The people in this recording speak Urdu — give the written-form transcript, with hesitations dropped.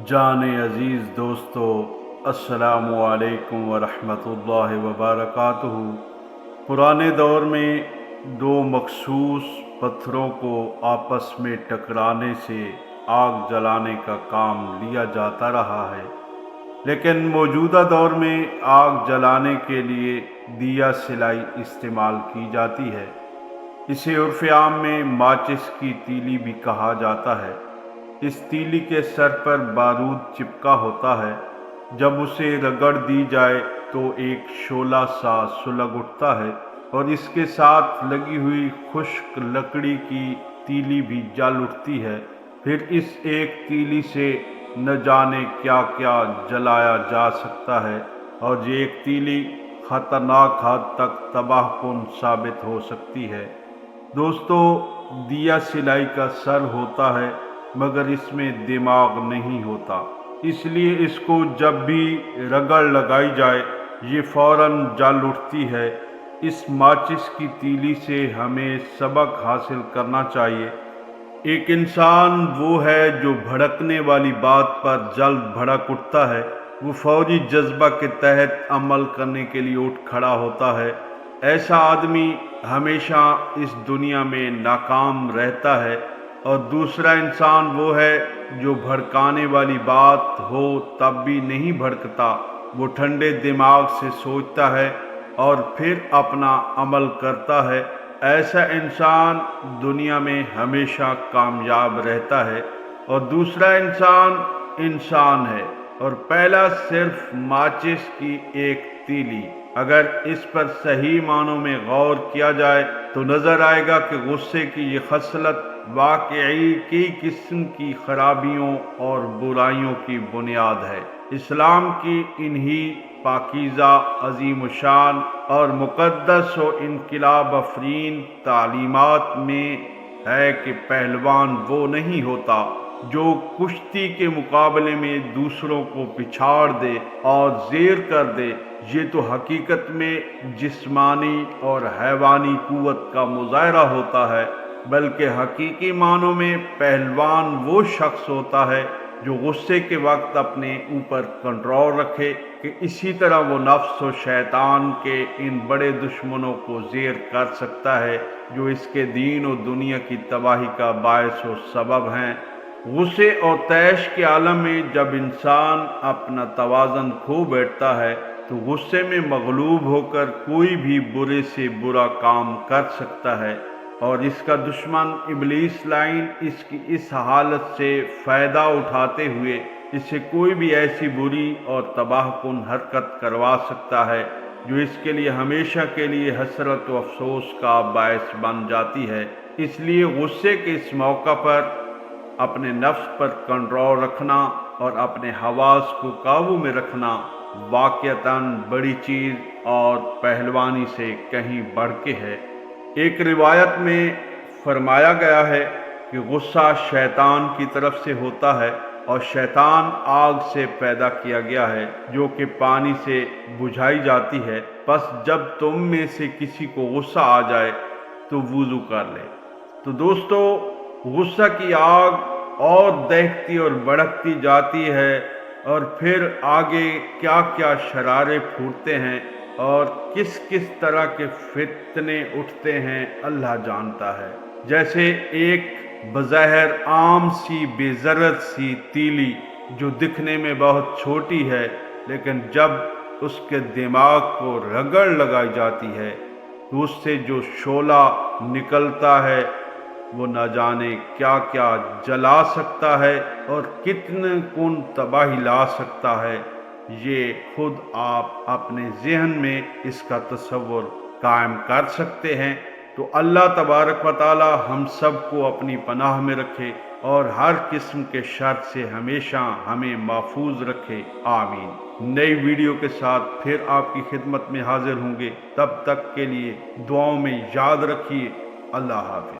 جان عزیز دوستو، السلام علیکم ورحمۃ اللہ وبرکاتہ۔ پرانے دور میں دو مخصوص پتھروں کو آپس میں ٹکرانے سے آگ جلانے کا کام لیا جاتا رہا ہے، لیکن موجودہ دور میں آگ جلانے کے لیے دیا سلائی استعمال کی جاتی ہے۔ اسے عرف عام میں ماچس کی تیلی بھی کہا جاتا ہے۔ اس تیلی کے سر پر بارود چپکا ہوتا ہے۔ جب اسے رگڑ دی جائے تو ایک شعلہ سا سلگ اٹھتا ہے اور اس کے ساتھ لگی ہوئی خشک لکڑی کی تیلی بھی جل اٹھتی ہے۔ پھر اس ایک تیلی سے نہ جانے کیا کیا جلایا جا سکتا ہے، اور یہ ایک تیلی خطرناک حد تک تباہ کن ثابت ہو سکتی ہے۔ دوستو، دیا سلائی کا سر ہوتا ہے مگر اس میں دماغ نہیں ہوتا، اس لیے اس کو جب بھی رگڑ لگائی جائے یہ فوراً جل اٹھتی ہے۔ اس ماچس کی تیلی سے ہمیں سبق حاصل کرنا چاہیے۔ ایک انسان وہ ہے جو بھڑکنے والی بات پر جلد بھڑک اٹھتا ہے، وہ فوری جذبہ کے تحت عمل کرنے کے لیے اٹھ کھڑا ہوتا ہے۔ ایسا آدمی ہمیشہ اس دنیا میں ناکام رہتا ہے، اور دوسرا انسان وہ ہے جو بھڑکانے والی بات ہو تب بھی نہیں بھڑکتا، وہ ٹھنڈے دماغ سے سوچتا ہے اور پھر اپنا عمل کرتا ہے۔ ایسا انسان دنیا میں ہمیشہ کامیاب رہتا ہے، اور دوسرا انسان انسان ہے، اور پہلا صرف ماچس کی ایک تیلی۔ اگر اس پر صحیح معنوں میں غور کیا جائے تو نظر آئے گا کہ غصے کی یہ خصلت واقعی کئی قسم کی خرابیوں اور برائیوں کی بنیاد ہے۔ اسلام کی انہی پاکیزہ، عظیم الشان اور مقدس و انقلاب افرین تعلیمات میں ہے کہ پہلوان وہ نہیں ہوتا جو کشتی کے مقابلے میں دوسروں کو پچھاڑ دے اور زیر کر دے۔ یہ تو حقیقت میں جسمانی اور حیوانی قوت کا مظاہرہ ہوتا ہے، بلکہ حقیقی معنوں میں پہلوان وہ شخص ہوتا ہے جو غصے کے وقت اپنے اوپر کنٹرول رکھے، کہ اسی طرح وہ نفس و شیطان کے ان بڑے دشمنوں کو زیر کر سکتا ہے جو اس کے دین و دنیا کی تباہی کا باعث و سبب ہیں۔ غصے اور طیش کے عالم میں جب انسان اپنا توازن کھو بیٹھتا ہے تو غصے میں مغلوب ہو کر کوئی بھی برے سے برا کام کر سکتا ہے، اور اس کا دشمن ابلیس لعین اس کی اس حالت سے فائدہ اٹھاتے ہوئے اسے کوئی بھی ایسی بری اور تباہ کن حرکت کروا سکتا ہے جو اس کے لیے ہمیشہ کے لیے حسرت و افسوس کا باعث بن جاتی ہے۔ اس لیے غصے کے اس موقع پر اپنے نفس پر کنٹرول رکھنا اور اپنے حواس کو قابو میں رکھنا واقعتاً بڑی چیز اور پہلوانی سے کہیں بڑھ کے ہے۔ ایک روایت میں فرمایا گیا ہے کہ غصہ شیطان کی طرف سے ہوتا ہے، اور شیطان آگ سے پیدا کیا گیا ہے جو کہ پانی سے بجھائی جاتی ہے۔ پس جب تم میں سے کسی کو غصہ آ جائے تو وضو کر لے۔ تو دوستو، غصہ کی آگ اور دہتی اور بڑھتی جاتی ہے، اور پھر آگے کیا کیا شرارے پھوٹتے ہیں اور کس کس طرح کے فتنے اٹھتے ہیں اللہ جانتا ہے۔ جیسے ایک بظاہر عام سی بے ضرر سی تیلی جو دکھنے میں بہت چھوٹی ہے، لیکن جب اس کے دماغ کو رگڑ لگائی جاتی ہے تو اس سے جو شعلہ نکلتا ہے وہ نہ جانے کیا کیا جلا سکتا ہے اور کتنے کن تباہی لا سکتا ہے۔ یہ خود آپ اپنے ذہن میں اس کا تصور قائم کر سکتے ہیں۔ تو اللہ تبارک و تعالی ہم سب کو اپنی پناہ میں رکھے اور ہر قسم کے شر سے ہمیشہ ہمیں محفوظ رکھے، آمین۔ نئی ویڈیو کے ساتھ پھر آپ کی خدمت میں حاضر ہوں گے، تب تک کے لیے دعاؤں میں یاد رکھیے۔ اللہ حافظ۔